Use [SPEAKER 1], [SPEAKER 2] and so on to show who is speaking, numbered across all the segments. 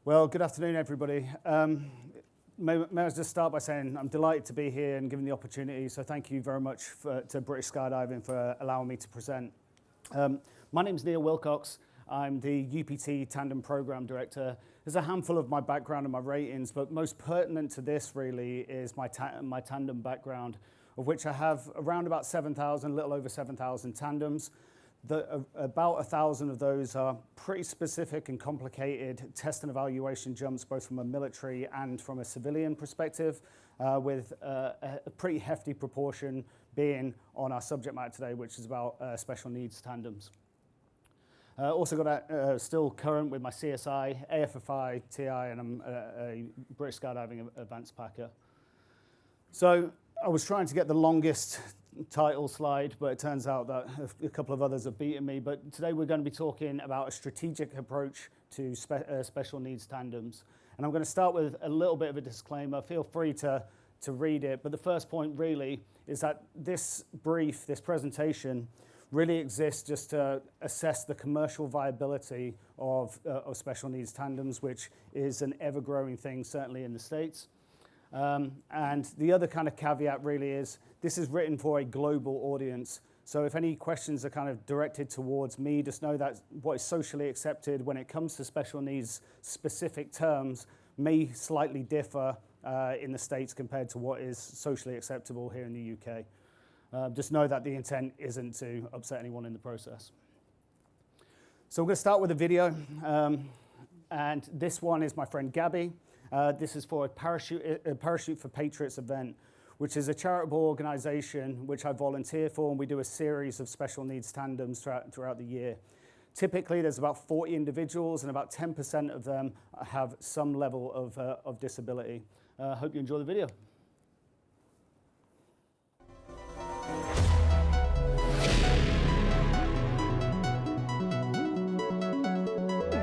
[SPEAKER 1] Well, good afternoon, everybody. May I just start by saying I'm delighted to be here and given the opportunity, so thank you very much to British Skydiving for allowing me to present. My name's Neil Wilcox. I'm the UPT Tandem Program Director. There's a handful of my background and my ratings, but most pertinent to this really is my tandem background, of which I have around about 7,000, a little over 7,000 tandems. About 1,000 of those are pretty specific and complicated test and evaluation jumps, both from a military and from a civilian perspective, with a pretty hefty proportion being on our subject matter today, which is about special needs tandems. Also got still current with my CSI, AFFI, TI, and I'm a British Skydiving Advanced Packer. So I was trying to get the longest title slide, but it turns out that a couple of others have beaten me. But today we're going to be talking about a strategic approach to special needs tandems. And I'm going to start with a little bit of a disclaimer. Feel free to read it. But the first point really is that this presentation, really exists just to assess the commercial viability of special needs tandems, which is an ever-growing thing, certainly in the States. And the other kind of caveat really is this is written for a global audience. So if any questions are kind of directed towards me, just know that what is socially accepted when it comes to special needs specific terms may slightly differ in the States compared to what is socially acceptable here in the UK. Just know that the intent isn't to upset anyone in the process. So we're going to start with a video. And this one is my friend Gabby. This is for a Parachute for Patriots event, which is a charitable organization which I volunteer for, and we do a series of special needs tandems throughout the year. Typically, there's about 40 individuals, and about 10% of them have some level of disability. Hope you enjoy the video.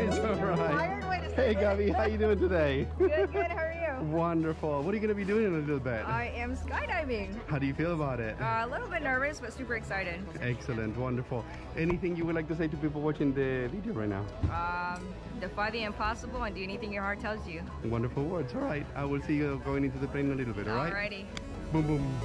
[SPEAKER 2] It's all right. Hey, Gabby, how you doing today?
[SPEAKER 3] Good, how are you?
[SPEAKER 2] Wonderful. What are you going to be doing in a little bit?
[SPEAKER 3] I am skydiving.
[SPEAKER 2] How do you feel about it?
[SPEAKER 3] A little bit nervous, but super excited.
[SPEAKER 2] Excellent, wonderful. Anything you would like to say to people watching the video right now?
[SPEAKER 3] Defy the impossible and do anything your heart tells you.
[SPEAKER 2] Wonderful words. All right, I will see you going into the plane in a little bit, all right?
[SPEAKER 3] Alrighty.
[SPEAKER 2] Boom, boom.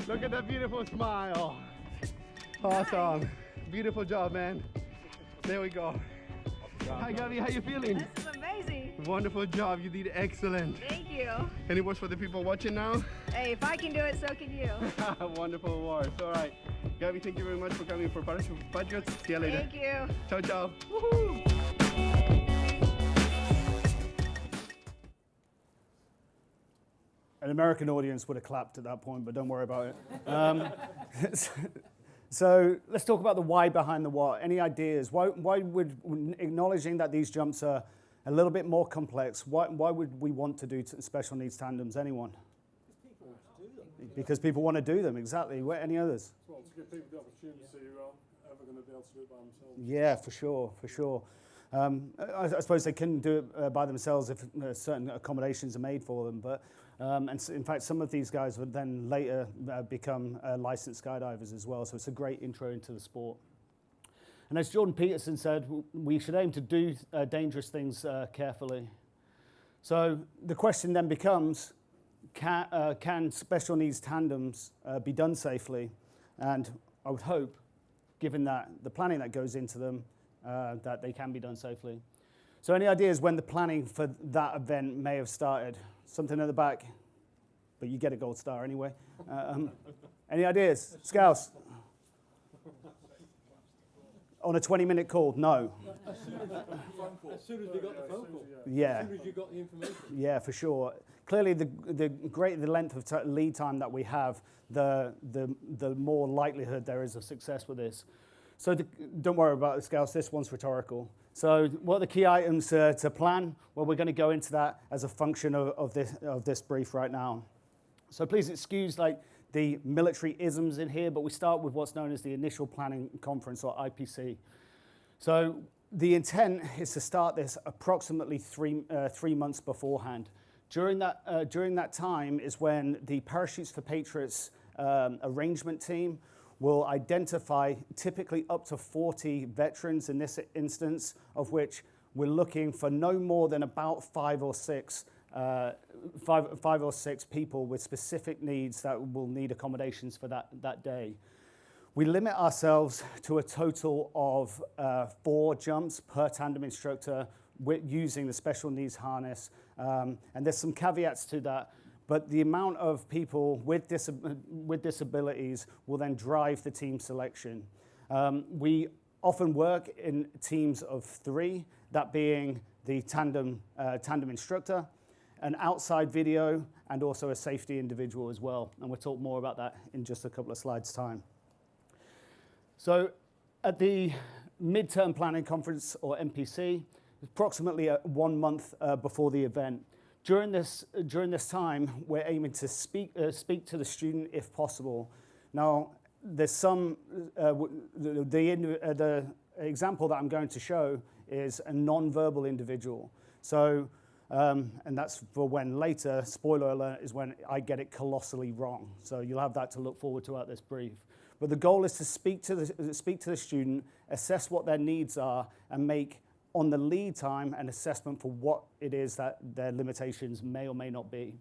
[SPEAKER 2] Look at that beautiful smile. Awesome. Beautiful job, man. There we go. Hi, Gabby. How you feeling?
[SPEAKER 3] This is amazing.
[SPEAKER 2] Wonderful job. You did excellent.
[SPEAKER 3] Thank you.
[SPEAKER 2] Any words for the people watching now?
[SPEAKER 3] Hey, if I can do it, so can you.
[SPEAKER 2] Wonderful words. All right. Gabby, thank you very much for coming for Parachute for Patriots. See you later.
[SPEAKER 3] Thank you.
[SPEAKER 2] Ciao, ciao. Woohoo!
[SPEAKER 1] An American audience would have clapped at that point, but don't worry about it. So let's talk about the why behind the what. Any ideas? Why would, acknowledging that these jumps are a little bit more complex, why would we want to do special needs tandems? Anyone?
[SPEAKER 4] People want to do them.
[SPEAKER 1] because people want to do them, exactly. Any others?
[SPEAKER 4] Well, to give people the opportunity who aren't ever going to be able to do it by themselves.
[SPEAKER 1] Yeah, for sure, for sure. I suppose they can do it by themselves if certain accommodations are made for them, but and so in fact some of these guys would then later become licensed skydivers as well, so it's a great intro into the sport. And as Jordan Peterson said, we should aim to do dangerous things carefully. So the question then becomes, can special needs tandems be done safely? And I would hope, given that the planning that goes into them, that they can be done safely. So any ideas when the planning for that event may have started? Something at the back, but you get a gold star anyway. Any ideas? Scouts? On a 20-minute call? No.
[SPEAKER 5] As soon as we got the phone call.
[SPEAKER 1] Yeah.
[SPEAKER 5] As soon as you got the information.
[SPEAKER 1] Yeah, for sure. Clearly, the greater the length of lead time that we have, the more likelihood there is of success with this. So don't worry about the scouts. This one's rhetorical. So what are the key items to plan? Well, we're going to go into that as a function of this brief right now. So please excuse the military isms in here, but we start with what's known as the Initial Planning Conference, or IPC. So the intent is to start this approximately three months beforehand. During that time is when the Parachutes for Patriots arrangement team will identify typically up to 40 veterans in this instance, of which we're looking for no more than about five or six people with specific needs that will need accommodations for that day. We limit ourselves to a total of 4 jumps per tandem instructor using the special needs harness. And there's some caveats to that, but the amount of people with disabilities will then drive the team selection. We often work in teams of 3, that being the tandem instructor, an outside video, and also a safety individual as well. And we'll talk more about that in just a couple of slides' time. So at the Midterm Planning Conference, or MPC, approximately 1 month before the event. During this time, we're aiming to speak to the student if possible. Now, there's some, the example that I'm going to show is a non-verbal individual. So, and that's for when later, spoiler alert, is when I get it colossally wrong. So you'll have that to look forward to at this brief. But the goal is to speak to the student, assess what their needs are, and make, on the lead time, an assessment for what it is that their limitations may or may not be.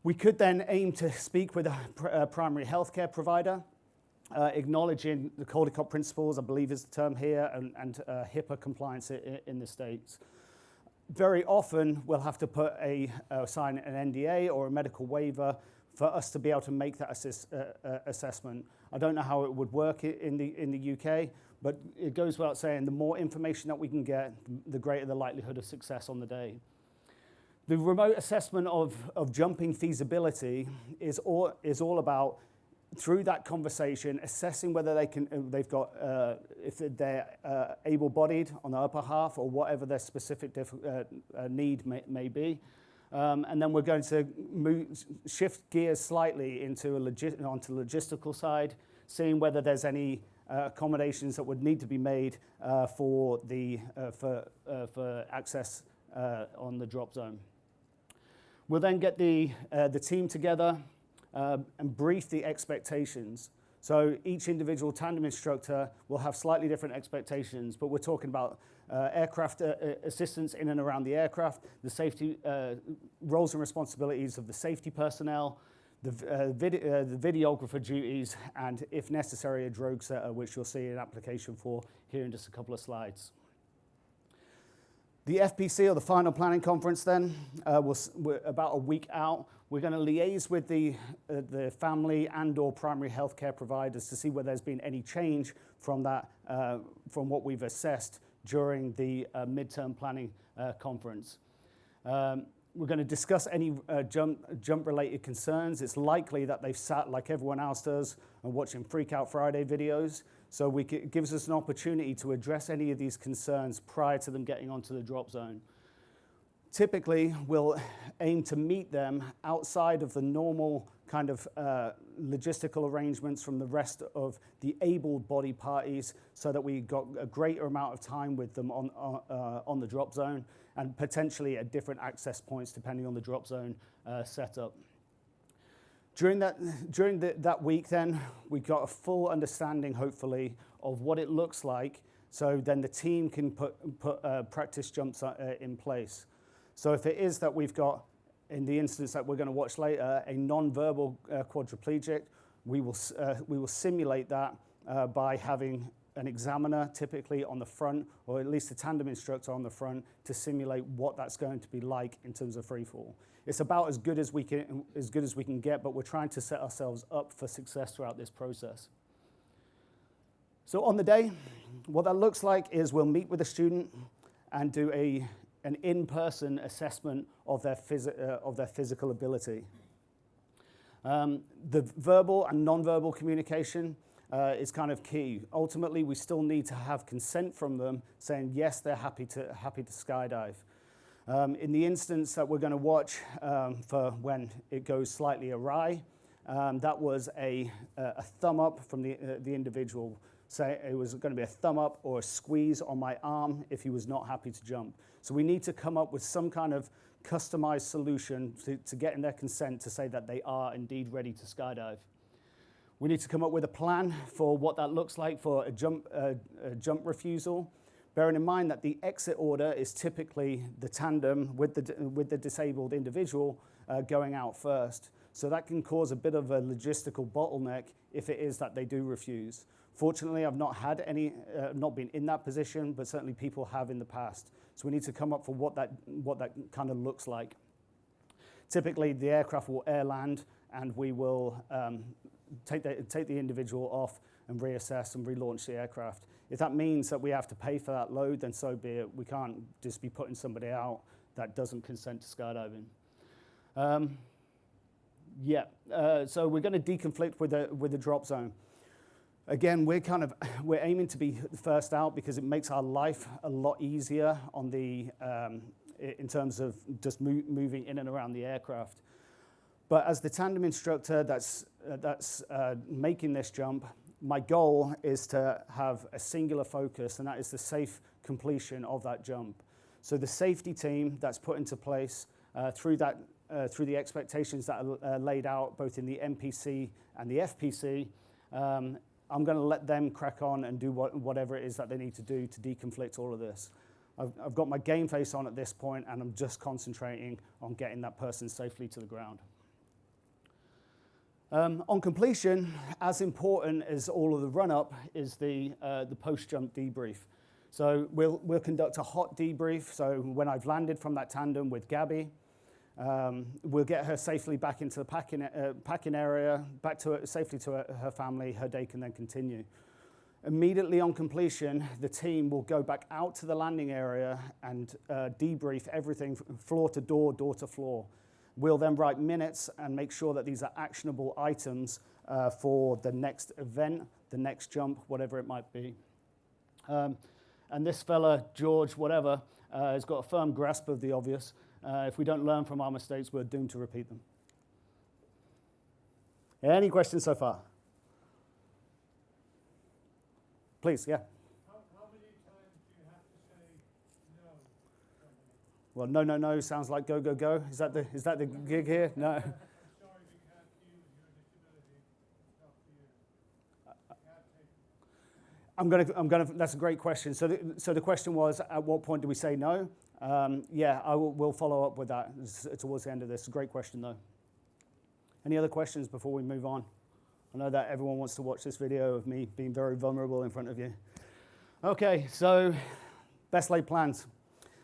[SPEAKER 1] We could then aim to speak with a primary healthcare provider, acknowledging the Caldecott principles, I believe is the term here, and HIPAA compliance in the States. Very often, we'll have to sign an NDA or a medical waiver for us to be able to make that assessment. I don't know how it would work in the UK, but it goes without saying, the more information that we can get, the greater the likelihood of success on the day. The remote assessment of jumping feasibility is all about, through that conversation, assessing whether they've got, if they're able-bodied on the upper half or whatever their specific need may be. And then we're going to shift gears slightly onto the logistical side, seeing whether there's any accommodations that would need to be made for access on the drop zone. We'll then get the team together and brief the expectations. So each individual tandem instructor will have slightly different expectations, but we're talking about aircraft assistance in and around the aircraft, the safety roles and responsibilities of the safety personnel, the videographer duties, and if necessary, a drogue setter, which you'll see an application for here in just a couple of slides. The FPC, or the final planning conference then, we're about a week out. We're going to liaise with the family and or primary healthcare providers to see whether there's been any change from that, from what we've assessed during the midterm planning conference. We're going to discuss any jump-related concerns. It's likely that they've sat, like everyone else does, and watching Freak Out Friday videos. So it gives us an opportunity to address any of these concerns prior to them getting onto the drop zone. Typically, we'll aim to meet them outside of the normal kind of logistical arrangements from the rest of the able-bodied parties so that we got a greater amount of time with them on the drop zone and potentially at different access points depending on the drop zone setup. During that week then, we got a full understanding, hopefully, of what it looks like so then the team can put practice jumps in place. So if it is that we've got, in the instance that we're going to watch later, a non-verbal quadriplegic, we will simulate that by having an examiner typically on the front, or at least a tandem instructor on the front, to simulate what that's going to be like in terms of free fall. It's about as good as we can get, but we're trying to set ourselves up for success throughout this process. So on the day, what that looks like is we'll meet with a student and do an in-person assessment of their physical ability. The verbal and non-verbal communication is kind of key. Ultimately, we still need to have consent from them saying yes, they're happy to skydive. In the instance that we're going to watch for when it goes slightly awry, that was a thumb up from the individual. Say it was going to be a thumb up or a squeeze on my arm if he was not happy to jump. So we need to come up with some kind of customized solution to get in their consent to say that they are indeed ready to skydive. We need to come up with a plan for what that looks like for a jump refusal, bearing in mind that the exit order is typically the tandem with the disabled individual going out first. So that can cause a bit of a logistical bottleneck if it is that they do refuse. Fortunately, I've not had any, not been in that position, but certainly people have in the past. So we need to come up for what that kind of looks like. Typically, the aircraft will air land, and we will take the individual off and reassess and relaunch the aircraft. If that means that we have to pay for that load, then so be it. We can't just be putting somebody out that doesn't consent to skydiving. So we're going to deconflict with the drop zone. Again, we're aiming to be first out because it makes our life a lot easier on the in terms of just moving in and around the aircraft. But as the tandem instructor that's making this jump, my goal is to have a singular focus, and that is the safe completion of that jump. So the safety team that's put into place through the expectations that are laid out both in the MPC and the FPC, I'm going to let them crack on and do whatever it is that they need to do to deconflict all of this. I've got my game face on at this point, and I'm just concentrating on getting that person safely to the ground. On completion, as important as all of the run-up is the post-jump debrief. So we'll conduct a hot debrief. So when I've landed from that tandem with Gabby, we'll get her safely back into the packing area, safely to her family. Her day can then continue. Immediately on completion, the team will go back out to the landing area and debrief everything floor to door, door to floor. We'll then write minutes and make sure that these are actionable items for the next event, the next jump, whatever it might be. And this fella, George, whatever, has got a firm grasp of the obvious. If we don't learn from our mistakes, we're doomed to repeat them. Any questions so far? Please, yeah.
[SPEAKER 4] How many times do you have to say no?
[SPEAKER 1] Well, no, no, no sounds like go, go, go. Is that the gig here? No.
[SPEAKER 4] Sorry, we can't use your disability. It's up to you.
[SPEAKER 1] I'm gonna. That's a great question. So the question was, at what point do we say no? We'll follow up with that towards the end of this. Great question, though. Any other questions before we move on? I know that everyone wants to watch this video of me being very vulnerable in front of you. Okay, so best laid plans.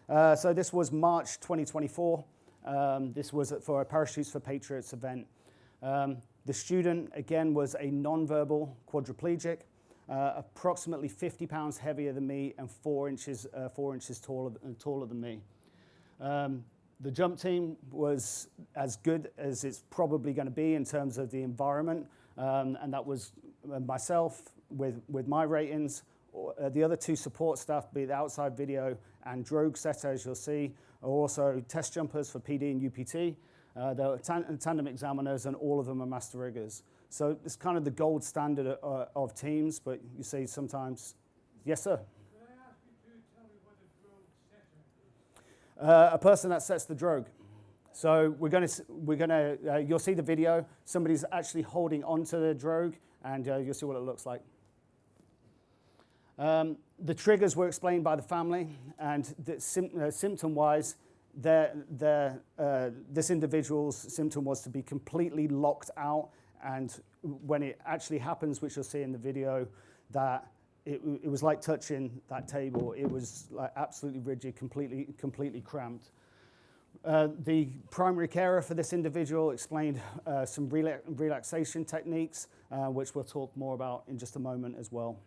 [SPEAKER 1] So this was March 2024. This was for a Parachutes for Patriots event. The student, again, was a non-verbal quadriplegic, approximately 50 pounds heavier than me and 4 inches taller than me. The jump team was as good as it's probably going to be in terms of the environment, and that was myself with my ratings. The other two support staff, be the outside video and drogue setter, as you'll see, are also test jumpers for PD and UPT. They're tandem examiners, and all of them are master riggers. So it's kind of the gold standard of teams, but you see sometimes, yes, sir?
[SPEAKER 4] Could I ask you to tell me what a drogue setter is?
[SPEAKER 1] A person that sets the drogue. So you'll see the video. Somebody's actually holding onto the drogue, and you'll see what it looks like. The triggers were explained by the family, and symptom-wise, this individual's symptom was to be completely locked out, and when it actually happens, which you'll see in the video, that it was like touching that table. It was like absolutely rigid, completely cramped. The primary carer for this individual explained some relaxation techniques, which we'll talk more about in just a moment as well.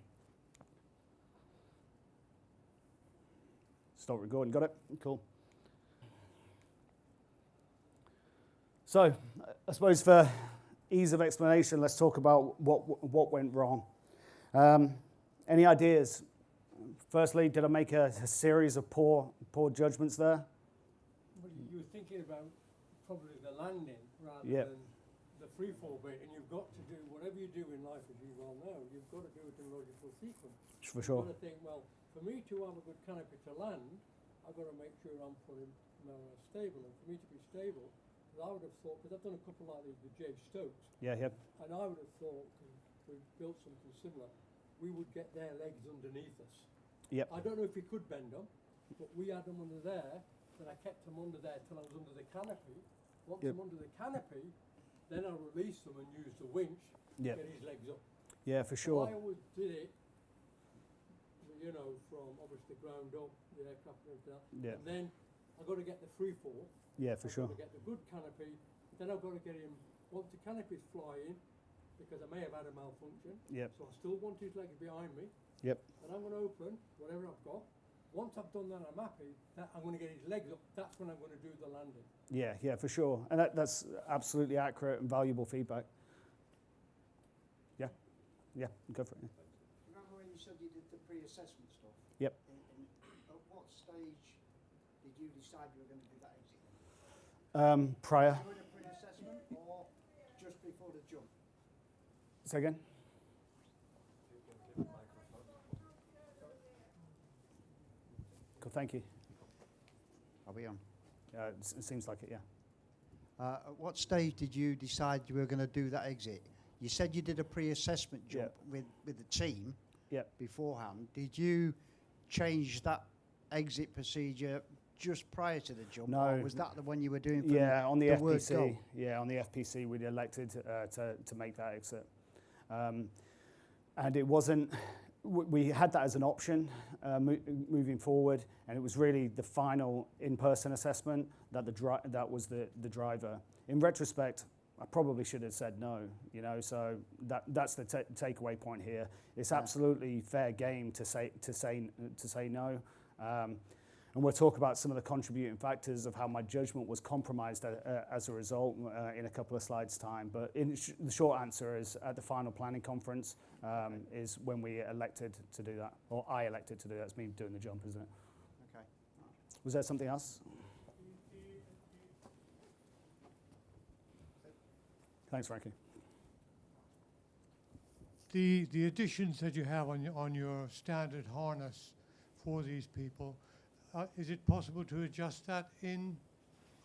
[SPEAKER 1] Stop recording, got it? Cool. So, I suppose for ease of explanation, let's talk about what went wrong. Any ideas? Firstly, did I make a series of poor judgments there?
[SPEAKER 5] Well, you were thinking about probably the landing rather
[SPEAKER 1] Yep.
[SPEAKER 5] than the free fall bit, and you've got to do whatever you do in life, as you well know, you've got to do it in logical sequence.
[SPEAKER 1] For sure.
[SPEAKER 5] You've got to think, well, for me to have a good canopy to land, I've got to make sure I'm putting stable, and for me to be stable, because I would have thought, because I've done a couple like these with Jay Stokes,
[SPEAKER 1] Yeah, yep.
[SPEAKER 5] and I would have thought, because we built something similar, we would get their legs underneath us.
[SPEAKER 1] Yep.
[SPEAKER 5] I don't know if we could bend them, but we had them under there, then I kept them under there till I was under the canopy. Once
[SPEAKER 1] Yep.
[SPEAKER 5] I'm under the canopy, then I released them and used the winch to
[SPEAKER 1] Yep.
[SPEAKER 5] get his legs up.
[SPEAKER 1] Yeah, for
[SPEAKER 5] So
[SPEAKER 1] sure.
[SPEAKER 5] I always did it, you know, from obviously ground up, the aircraft and everything else.
[SPEAKER 1] Yeah.
[SPEAKER 5] And then I've got to get the free fall.
[SPEAKER 1] Yeah, for
[SPEAKER 5] I've
[SPEAKER 1] sure.
[SPEAKER 5] got to get the good canopy. Then I've got to get him, once the canopy's flying, because I may have had a malfunction.
[SPEAKER 1] Yep.
[SPEAKER 5] So I still want his legs behind me.
[SPEAKER 1] Yep.
[SPEAKER 5] And I'm going to open whatever I've got. Once I've done that, I'm happy. That I'm going to get his legs up. That's when I'm going to do the landing.
[SPEAKER 1] Yeah, for sure. And that's absolutely accurate and valuable feedback. Yeah, go for it.
[SPEAKER 6] Remember when you said you did the pre-assessment stuff?
[SPEAKER 1] Yep.
[SPEAKER 6] At what stage did you decide you were going to do that exit?
[SPEAKER 1] Prior.
[SPEAKER 6] During a pre-assessment or just before the jump?
[SPEAKER 1] Say again? Cool, thank you.
[SPEAKER 6] Are we on?
[SPEAKER 1] It seems like it, yeah.
[SPEAKER 6] At what stage did you decide you were going to do that exit? You said you did a pre-assessment jump with the team beforehand. Did you change that exit procedure just prior to the jump?
[SPEAKER 1] No.
[SPEAKER 6] Or was that the one you were doing from
[SPEAKER 1] On the
[SPEAKER 6] word
[SPEAKER 1] FPC.
[SPEAKER 6] go?
[SPEAKER 1] Yeah, on the FPC, we'd elected to make that exit. And it wasn't, we had that as an option moving forward, and it was really the final in-person assessment that was the driver. In retrospect, I probably should have said no, so that's the takeaway point here. It's absolutely fair game to say no. And we'll talk about some of the contributing factors of how my judgment was compromised as a result in a couple of slides' time. But the short answer is at the final planning conference is when we elected to do that, or I elected to do that. It's me doing the jump, isn't it?
[SPEAKER 6] Okay.
[SPEAKER 1] Was there something else? Thanks, Frankie.
[SPEAKER 4] The additions that you have on your standard harness for these people, is it possible to adjust that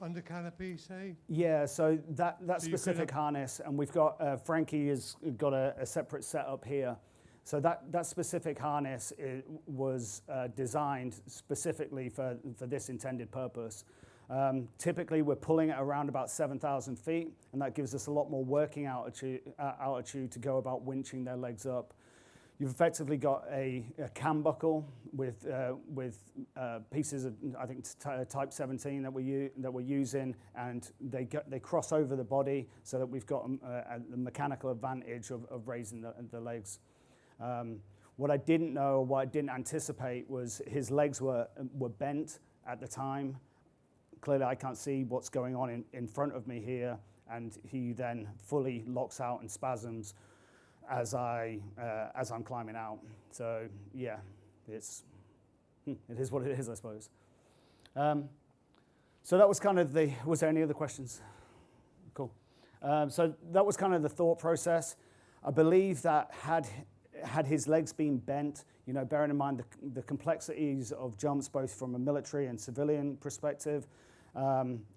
[SPEAKER 4] under canopy, say?
[SPEAKER 1] Yeah, so that
[SPEAKER 4] So you
[SPEAKER 1] specific
[SPEAKER 4] could
[SPEAKER 1] harness, and we've got, Frankie has got a separate setup here. So that specific harness was designed specifically for this intended purpose. Typically, we're pulling it around about 7,000 feet, and that gives us a lot more working altitude to go about winching their legs up. You've effectively got a cam buckle with pieces of, I think, type 17 that we're using, and they cross over the body so that we've got the mechanical advantage of raising the legs. What I didn't know, what I didn't anticipate, was his legs were bent at the time. Clearly, I can't see what's going on in front of me here, and he then fully locks out and spasms as I'm climbing out. So yeah, it is what it is, I suppose. So that was kind of was there any other questions? Cool. So that was kind of the thought process. I believe that had his legs been bent, you know, bearing in mind the complexities of jumps, both from a military and civilian perspective,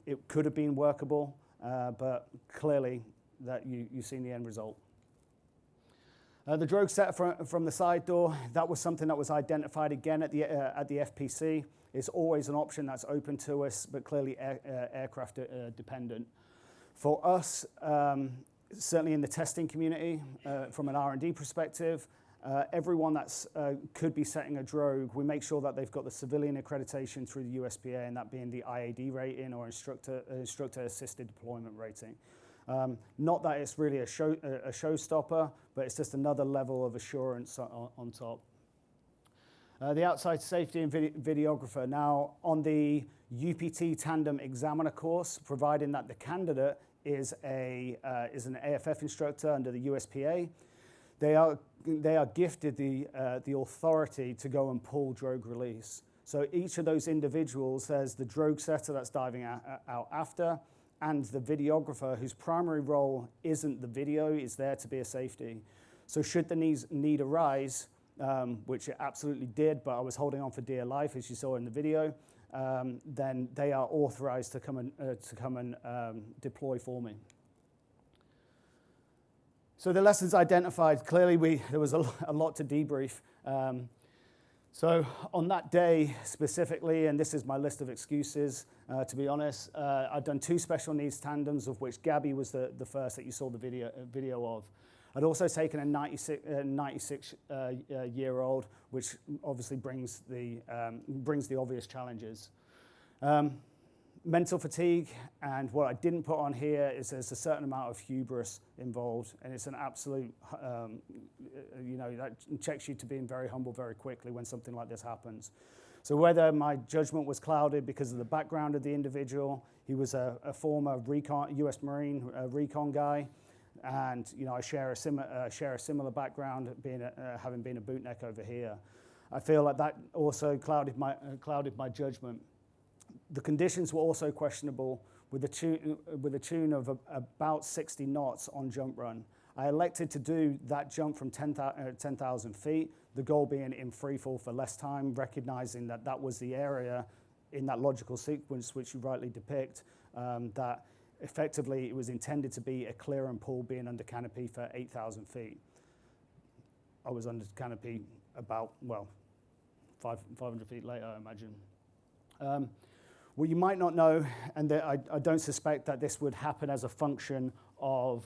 [SPEAKER 1] it could have been workable, but clearly that you've seen the end result. The drogue set from the side door, that was something that was identified again at the FPC. It's always an option that's open to us, but clearly aircraft dependent. For us, certainly in the testing community, from an R&D perspective, everyone that's could be setting a drogue, we make sure that they've got the civilian accreditation through the USPA, and that being the IAD rating or instructor-assisted deployment rating. Not that it's really a showstopper, but it's just another level of assurance on top. The outside safety and videographer. Now, on the UPT Tandem examiner course, providing that the candidate is an AFF instructor under the USPA, they are gifted the authority to go and pull drogue release. So each of those individuals, there's the drogue setter that's diving out after, and the videographer whose primary role isn't the video, is there to be a safety. So should the need arise, which it absolutely did, but I was holding on for dear life, as you saw in the video, then they are authorized to come and deploy for me. So the lessons identified, clearly there was a lot to debrief. So on that day specifically, and this is my list of excuses, to be honest, I'd done 2 special needs tandems, of which Gabby was the first that you saw the video of. I'd also taken a 96-year-old, which obviously brings the obvious challenges. Mental fatigue, and what I didn't put on here is there's a certain amount of hubris involved, and it's an absolute, you know, that checks you to being very humble very quickly when something like this happens. So whether my judgment was clouded because of the background of the individual, he was a former US Marine recon guy, and you know I share a similar background, having been a bootneck over here. I feel like that also clouded my judgment. The conditions were also questionable, with a tune of about 60 knots on jump run. I elected to do that jump from 10,000 feet, the goal being in free fall for less time, recognizing that that was the area in that logical sequence which you rightly depict, that effectively it was intended to be a clear and pull being under canopy for 8,000 feet. I was under canopy about, well, 500 feet later, I imagine. What you might not know, and I don't suspect that this would happen as a function of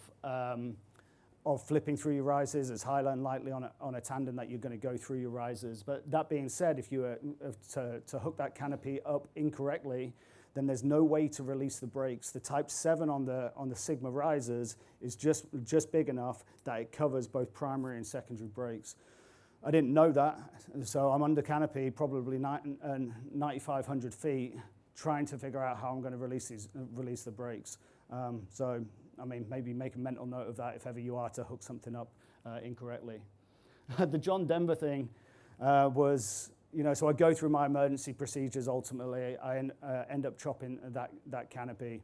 [SPEAKER 1] flipping through your risers. It's highly unlikely on a tandem that you're going to go through your risers. But that being said, if you were to hook that canopy up incorrectly, then there's no way to release the brakes. The Type 7 on the Sigma risers is just big enough that it covers both primary and secondary brakes. I didn't know that, so I'm under canopy, probably 9,500 feet, trying to figure out how I'm going to release the brakes. So, I mean, maybe make a mental note of that if ever you are to hook something up incorrectly. The John Denver thing was, you know, so I go through my emergency procedures. Ultimately, I end up chopping that canopy.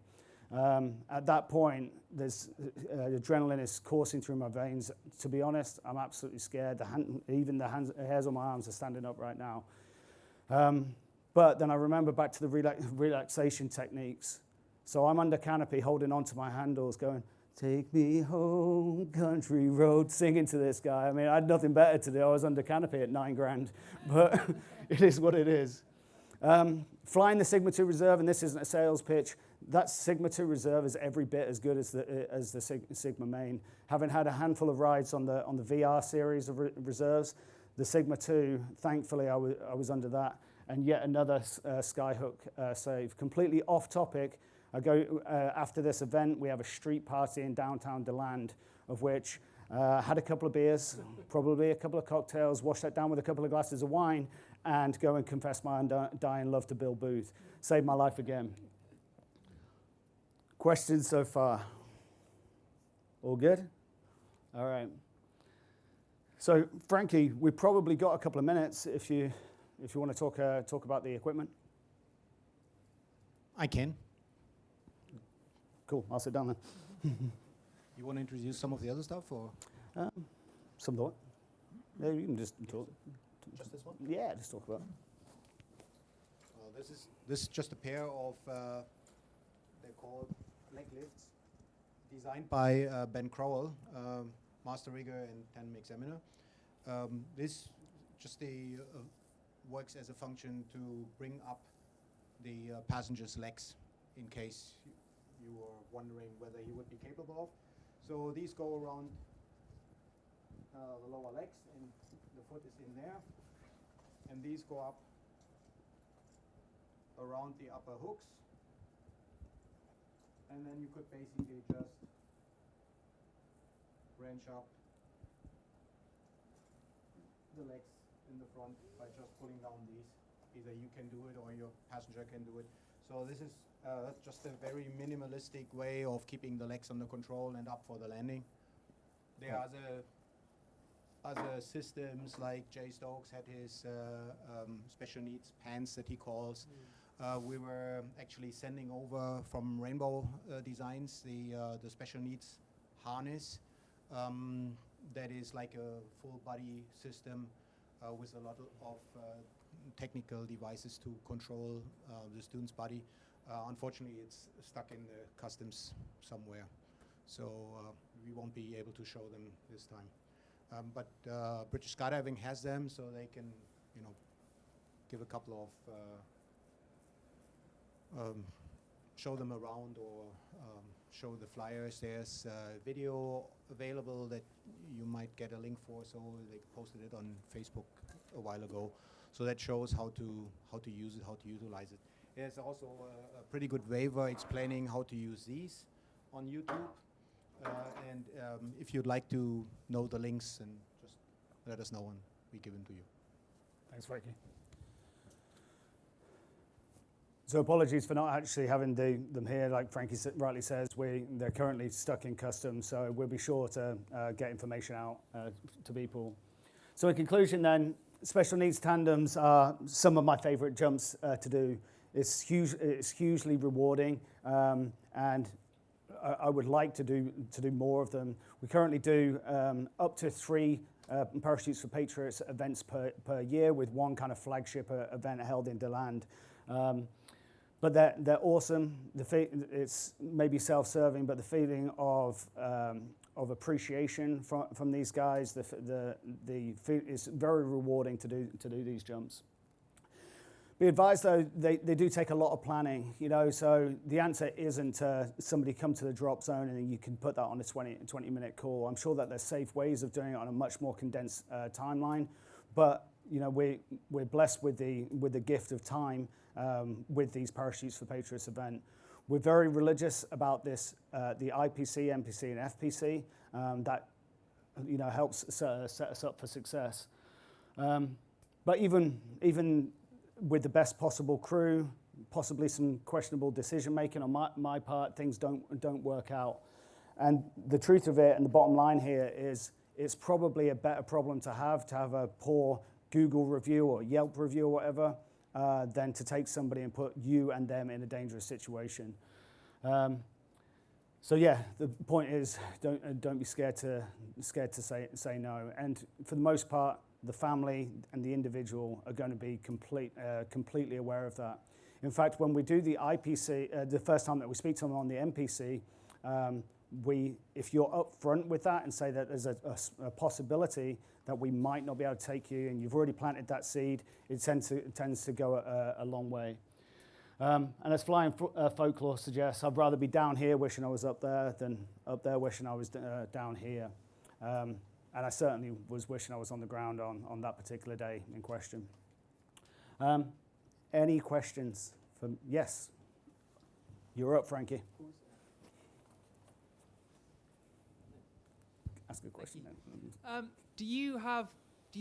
[SPEAKER 1] At that point, there's adrenaline is coursing through my veins. To be honest, I'm absolutely scared. Even the hairs on my arms are standing up right now. But then I remember back to the relaxation techniques. So I'm under canopy, holding onto my handles, going, "Take me home, country road," singing to this guy. I mean, I had nothing better to do. I was under canopy at $9,000, but it is what it is. Flying the Sigma 2 Reserve, and this isn't a sales pitch, that Sigma 2 Reserve is every bit as good as the Sigma Main. Having had a handful of rides on the VR series of reserves, the Sigma 2, thankfully I was under that, and yet another skyhook save. Completely off topic, I go after this event, we have a street party in downtown DeLand, of which had a couple of beers, probably a couple of cocktails, washed that down with a couple of glasses of wine, and go and confess my undying love to Bill Booth. Saved my life again. Questions so far? All good? All right. So, Frankie, we've probably got a couple of minutes if you want to talk about the equipment.
[SPEAKER 7] I can.
[SPEAKER 1] Cool, I'll sit down then.
[SPEAKER 7] You want to introduce some of the other stuff, or?
[SPEAKER 1] Some thought. Yeah, you can just talk.
[SPEAKER 7] Just this one?
[SPEAKER 1] Yeah, just talk about it.
[SPEAKER 7] This is just a pair of, they're called leg lifts, designed by Ben Crowell, master rigger and Tandem examiner. This just works as a function to bring up the passenger's legs in case you were wondering whether he would be capable of. So these go around the lower legs, and the foot is in there, and these go up around the upper hooks, and then you could basically just branch up the legs in the front by just pulling down these. Either you can do it or your passenger can do it. So this is just a very minimalistic way of keeping the legs under control and up for the landing. There are other systems, like Jay Stokes had his special needs pants that he calls. We were actually sending over from Rainbow Designs the special needs harness that is like a full body system with a lot of technical devices to control the student's body. Unfortunately, it's stuck in the customs somewhere, so we won't be able to show them this time. But British Skydiving has them, so they can, give a couple of show them around, or show the flyers. There's video available that you might get a link for, so they posted it on Facebook a while ago. So that shows how to use it, how to utilize it. There's also a pretty good waiver explaining how to use these on YouTube. And if you'd like to know the links, then just let us know and we give them to you.
[SPEAKER 1] Thanks, Frankie. So apologies for not actually having them here. Like Frankie rightly says, they're currently stuck in customs, so we'll be sure to get information out to people. So in conclusion then, special needs tandems are some of my favorite jumps to do. It's hugely rewarding, and I would like to do more of them. We currently do up to 3 Parachutes for Patriots events per year, with one kind of flagship event held in DeLand. But they're awesome. It's maybe self-serving, but the feeling of appreciation from these guys, it's very rewarding to do these jumps. Be advised though, they do take a lot of planning, so the answer isn't somebody come to the drop zone and you can put that on a 20-minute call. I'm sure that there's safe ways of doing it on a much more condensed timeline, but we're blessed with the gift of time with these Parachutes for Patriots event. We're very religious about this, the IPC, MPC, and FPC. That helps set us up for success. But even with the best possible crew, possibly some questionable decision making on my part, things don't work out. And the truth of it, and the bottom line here is, it's probably a better problem to have a poor Google review or Yelp review or whatever, than to take somebody and put you and them in a dangerous situation. So yeah, the point is, don't be scared to say no. And for the most part, the family and the individual are going to be completely aware of that. In fact, when we do the IPC, the first time that we speak to them on the MPC, if you're upfront with that and say that there's a possibility that we might not be able to take you, and you've already planted that seed, it tends to go a long way. And as flying folklore suggests, I'd rather be down here wishing I was up there than up there wishing I was down here. And I certainly was wishing I was on the ground on that particular day in question. Any questions? Yes. You're up, Frankie. Ask a question then.
[SPEAKER 8] Do you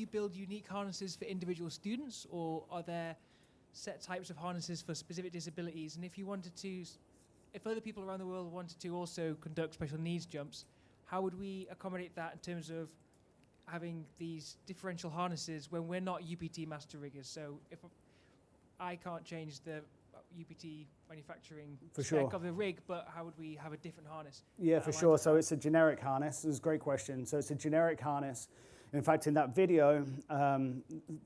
[SPEAKER 8] build unique harnesses for individual students, or are there set types of harnesses for specific disabilities? And if other people around the world wanted to also conduct special needs jumps, how would we accommodate that in terms of having these differential harnesses when we're not UPT master riggers? So if I can't change UPT manufacturing
[SPEAKER 1] For
[SPEAKER 8] spec
[SPEAKER 1] sure.
[SPEAKER 8] of the rig, but how would we have a different harness?
[SPEAKER 1] Yeah,
[SPEAKER 8] that
[SPEAKER 1] for
[SPEAKER 8] aligns
[SPEAKER 1] sure.
[SPEAKER 8] with
[SPEAKER 1] So
[SPEAKER 8] that?
[SPEAKER 1] it's a generic harness. It's a great question. So it's a generic harness. In fact, in that video,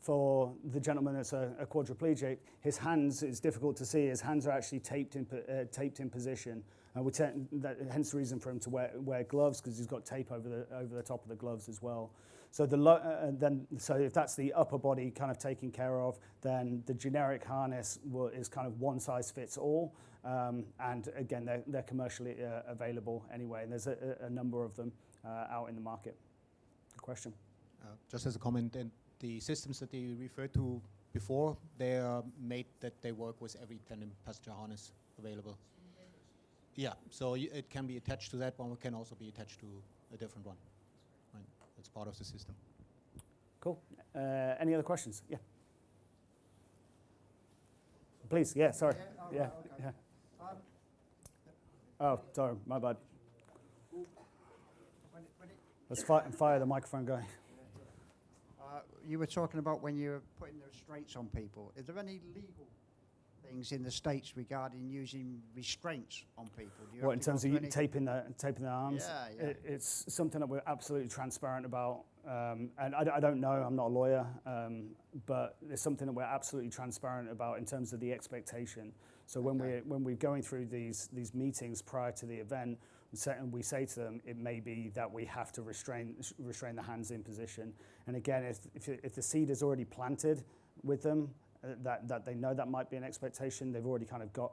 [SPEAKER 1] for the gentleman that's a quadriplegic, his hands, it's difficult to see, his hands are actually taped in position. Hence the reason for him to wear gloves, because he's got tape over the top of the gloves as well. So so if that's the upper body kind of taken care of, then the generic harness is kind of one size fits all. And again, they're commercially available anyway, and there's a number of them out in the market. Good question.
[SPEAKER 7] Just as a comment, and the systems that you referred to before, they are made that they work with every tandem passenger harness available. Yeah, so it can be attached to that one, it can also be attached to a different one. Right. That's part of the system.
[SPEAKER 1] Cool. Any other questions? Yeah. Please, yeah, sorry.
[SPEAKER 6] Yeah,
[SPEAKER 1] Yeah,
[SPEAKER 6] okay.
[SPEAKER 1] yeah. Oh, sorry, my bad. Let's fire the microphone guy.
[SPEAKER 6] You were talking about when you were putting the restraints on people. Is there any legal things in the States regarding using restraints on people? Do you
[SPEAKER 1] What,
[SPEAKER 6] have
[SPEAKER 1] in
[SPEAKER 6] to go
[SPEAKER 1] terms of
[SPEAKER 6] through any-
[SPEAKER 1] taping the arms?
[SPEAKER 6] Yeah.
[SPEAKER 1] It's something that we're absolutely transparent about. And I don't know, I'm not a lawyer, but it's something that we're absolutely transparent about in terms of the expectation. So when we're going through these meetings prior to the event, we say to them, it may be that we have to restrain the hands in position. And again, if the seed is already planted with them, that they know that might be an expectation, they've already kind of got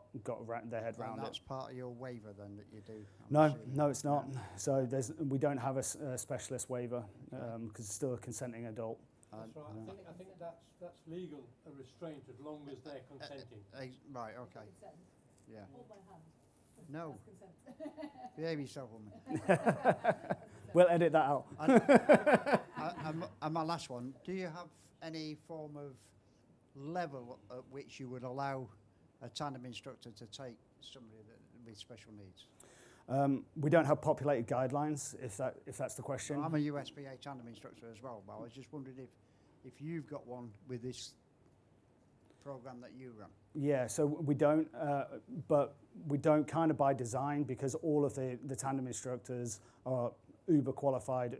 [SPEAKER 1] their head around it.
[SPEAKER 6] That's part of your waiver then that you do?
[SPEAKER 1] No, it's not. So we don't have a specialist waiver because it's still a consenting adult.
[SPEAKER 5] That's right. I think that's legal, a restraint, as long as they're consenting.
[SPEAKER 6] Right, okay. Yeah. No. Behave yourself, woman.
[SPEAKER 1] We'll edit that out.
[SPEAKER 6] And my last one, do you have any form of level at which you would allow a tandem instructor to take somebody with special needs?
[SPEAKER 1] We don't have populated guidelines, if that's the question.
[SPEAKER 6] Well, I'm a USPA tandem instructor as well, but I was just wondering if you've got one with this program that you run.
[SPEAKER 1] Yeah, so we don't, but we don't kind of by design, because all of the tandem instructors are uber qualified,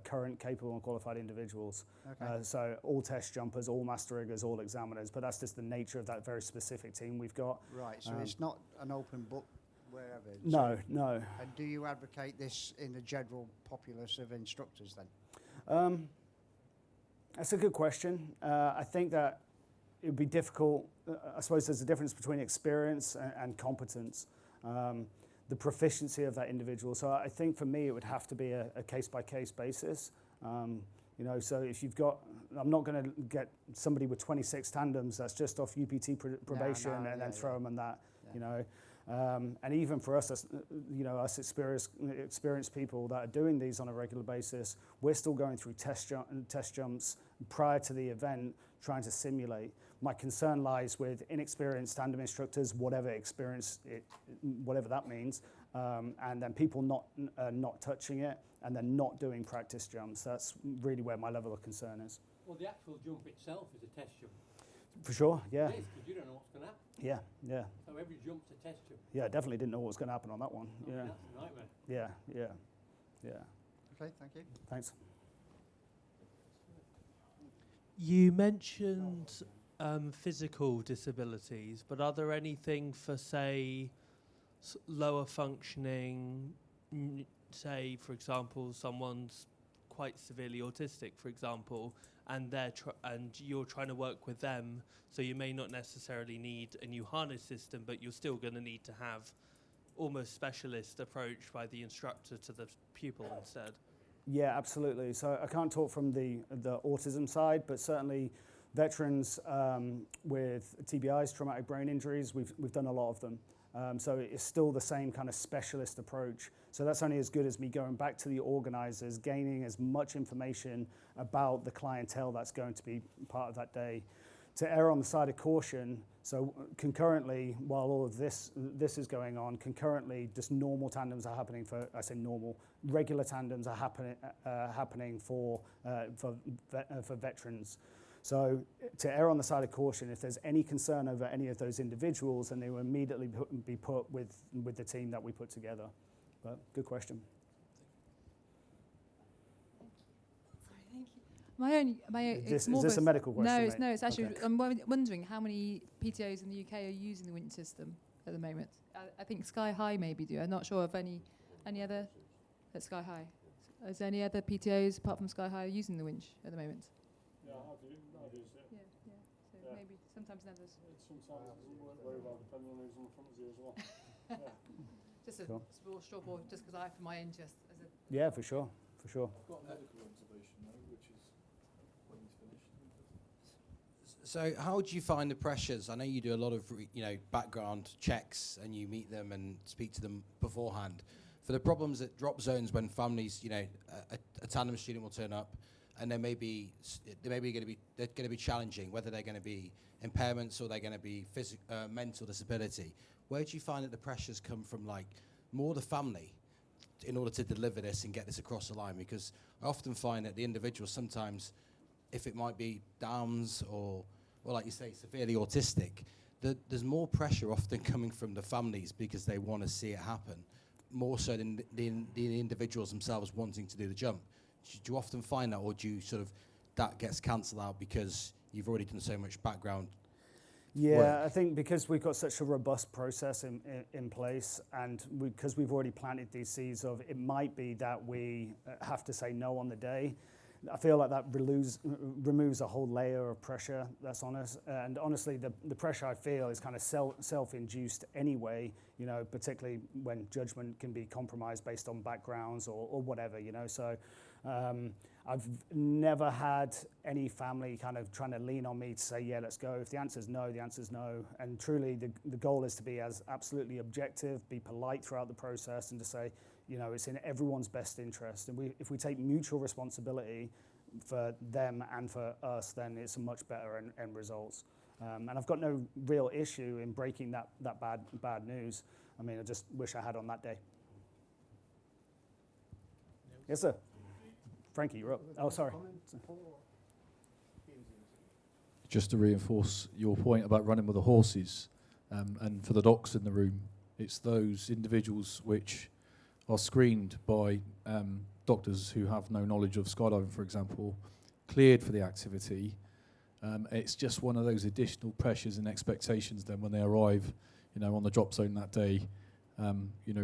[SPEAKER 1] current, capable and qualified individuals.
[SPEAKER 6] Okay.
[SPEAKER 1] So all test jumpers, all master riggers, all examiners, but that's just the nature of that very specific team we've got.
[SPEAKER 6] Right, so it's not an open book wherever.
[SPEAKER 1] No, no.
[SPEAKER 6] And do you advocate this in the general populace of instructors then?
[SPEAKER 1] That's a good question. I think that it would be difficult. I suppose there's a difference between experience and competence. The proficiency of that individual. So I think for me, it would have to be a case-by-case basis. So if you've got, I'm not going to get somebody with 26 tandems that's just off UPT probation and then throw them on that, and even for us, us experienced people that are doing these on a regular basis, we're still going through test jumps prior to the event, trying to simulate. My concern lies with inexperienced tandem instructors, whatever that means, and then people not touching it and then not doing practice jumps. That's really where my level of concern is.
[SPEAKER 5] Well, the actual jump itself is a test jump.
[SPEAKER 1] For sure, yeah.
[SPEAKER 5] It is, because you don't know what's going to happen.
[SPEAKER 1] Yeah.
[SPEAKER 5] So every jump's a test jump.
[SPEAKER 1] Yeah, I definitely didn't know what was going to happen on that one.
[SPEAKER 5] Oh,
[SPEAKER 1] Yeah.
[SPEAKER 5] That's a nightmare.
[SPEAKER 1] Yeah.
[SPEAKER 6] Okay, thank you.
[SPEAKER 1] Thanks.
[SPEAKER 9] You mentioned physical disabilities, but are there anything for, say, lower functioning, say, for example, someone's quite severely autistic, for example, and you're trying to work with them, so you may not necessarily need a new harness system, but you're still going to need to have almost specialist approach by the instructor to the pupil instead? Yeah, absolutely. So I can't talk from the autism side, but certainly veterans with TBIs, traumatic brain injuries, we've done a lot of them. So it's still the same kind of specialist approach. So that's only as good as me going back to the organizers, gaining as much information about the clientele that's going to be part of that day. To err on the side of caution, so concurrently, while all of this is going on, concurrently, just normal tandems are happening regular tandems are happening for veterans.
[SPEAKER 1] So to err on the side of caution, if there's any concern over any of those individuals, then they will immediately be put with the team that we put together. But good question. Is this a medical question?
[SPEAKER 10] No, it's actually,
[SPEAKER 1] okay.
[SPEAKER 10] I'm wondering how many PTOs in the UK are using the winch system at the moment. I think Sky High maybe do. I'm not sure of any other at Sky High. Is there any other PTOs apart from Sky High using the winch at the moment?
[SPEAKER 5] Yeah, I do.
[SPEAKER 10] Yeah. So maybe sometimes others.
[SPEAKER 5] Sometimes it doesn't work very well depending on who's on the front of you as well.
[SPEAKER 10] Just a small straw ball, just because for my interest.
[SPEAKER 1] Yeah, for sure.
[SPEAKER 5] I've got a medical observation now, which is when he's finished.
[SPEAKER 11] So how do you find the pressures? I know you do a lot of background checks and you meet them and speak to them beforehand. For the problems at drop zones when families, a tandem student will turn up and they're going to be challenging, whether they're going to be impairments or they're going to be mental disability. Where do you find that the pressures come from, like more the family, in order to deliver this and get this across the line? Because I often find that the individuals sometimes, if it might be Downs or like you say, severely autistic, there's more pressure often coming from the families because they want to see it happen, more so than the individuals themselves wanting to do the jump. Do you often find that, or do you that gets cancelled out because you've already done so much background?
[SPEAKER 1] Yeah, I think because we've got such a robust process in place, and because we've already planted these seeds of it might be that we have to say no on the day, I feel like that removes a whole layer of pressure that's on us. And honestly, the pressure I feel is kind of self-induced anyway, particularly when judgment can be compromised based on backgrounds or whatever, So I've never had any family kind of trying to lean on me to say, yeah, let's go. If the answer's no, the answer's no. And truly, the goal is to be as absolutely objective, be polite throughout the process, and to say, it's in everyone's best interest. And if we take mutual responsibility for them and for us, then it's a much better end results. And I've got no real issue in breaking that bad news. I mean, I just wish I had on that day. Yes, sir. Frankie, you're up. Oh, sorry.
[SPEAKER 12] Just to reinforce your point about running with the horses, and for the docs in the room, it's those individuals which are screened by doctors who have no knowledge of skydiving, for example, cleared for the activity. It's just one of those additional pressures and expectations then when they arrive, on the drop zone that day,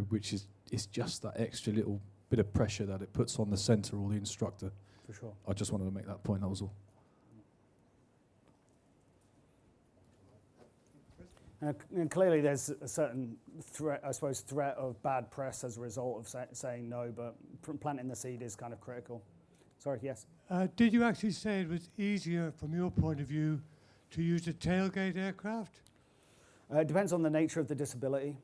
[SPEAKER 12] which is just that extra little bit of pressure that it puts on the centre or the instructor.
[SPEAKER 1] For sure.
[SPEAKER 12] I just wanted to make that point, that was all.
[SPEAKER 1] And clearly there's a certain threat of bad press as a result of saying no, but planting the seed is kind of critical. Sorry, yes?
[SPEAKER 4] Did you actually say it was easier, from your point of view, to use a tailgate aircraft?
[SPEAKER 1] It depends on the nature of the disability.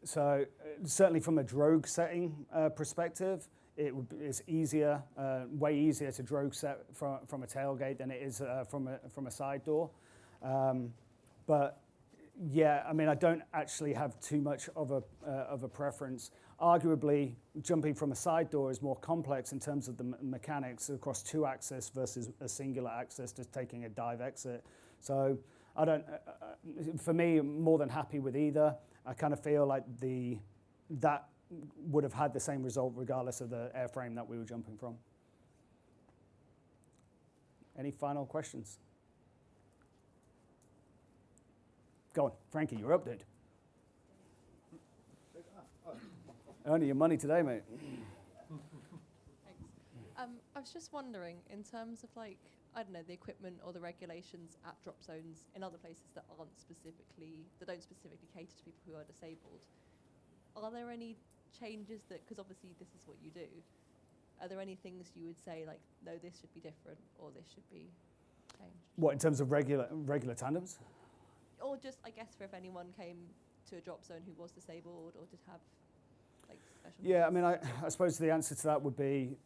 [SPEAKER 1] So certainly from a drogue setting perspective, it's easier, way easier to drogue set from a tailgate than it is from a side door. But yeah, I mean, I don't actually have too much of a preference. Arguably, jumping from a side door is more complex in terms of the mechanics across 2 axis versus a singular axis, just taking a dive exit. So I don't. For me, I'm more than happy with either. I kind of feel like that would have had the same result regardless of the airframe that we were jumping from. Any final questions? Go on, Frankie, you're up, dude. Earning your money today, mate.
[SPEAKER 13] Thanks. I was just wondering, in terms of the equipment or the regulations at drop zones in other places that don't specifically cater to people who are disabled, are there any changes because obviously this is what you do, are there any things you would say no, this should be different or this should be changed?
[SPEAKER 1] What, in terms of regular tandems?
[SPEAKER 13] Or just, I guess, for if anyone came to a drop zone who was disabled or did have special
[SPEAKER 1] Yeah,
[SPEAKER 13] needs?
[SPEAKER 1] I mean, I suppose the answer to that would be,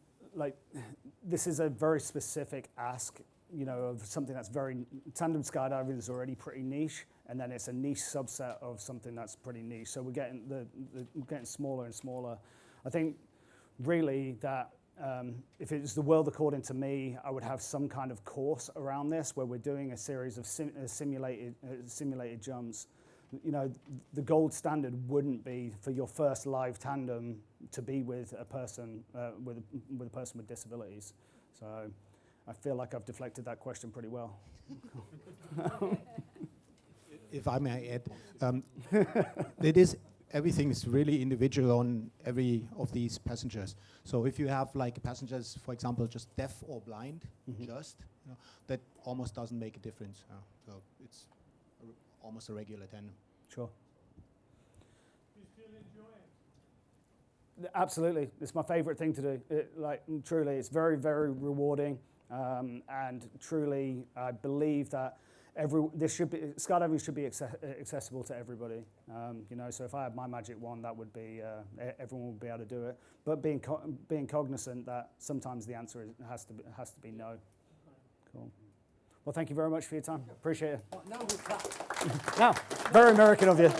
[SPEAKER 1] this is a very specific ask, of something that's tandem skydiving is already pretty niche, and then it's a niche subset of something that's pretty niche. So we're getting we're getting smaller and smaller. I think really that if it's the world according to me, I would have some kind of course around this where we're doing a series of simulated jumps. You know, the gold standard wouldn't be for your first live tandem to be with a person with a person with disabilities. So I feel like I've deflected that question pretty well.
[SPEAKER 7] If I may add, everything is really individual on every of these passengers. So if you have like passengers, for example, just deaf or blind, that almost doesn't make a difference. So it's almost a regular tandem.
[SPEAKER 1] Sure. You still enjoy it? Absolutely, it's my favorite thing to do. Truly, it's very, very rewarding, and truly, I believe that skydiving should be accessible to everybody. You know, so if I had my magic wand, that would be everyone would be able to do it. But being cognizant that sometimes the answer has to be no. Cool. Well, thank you very much for your time. Appreciate it.
[SPEAKER 2] Now we clap.
[SPEAKER 1] Now, very American of you.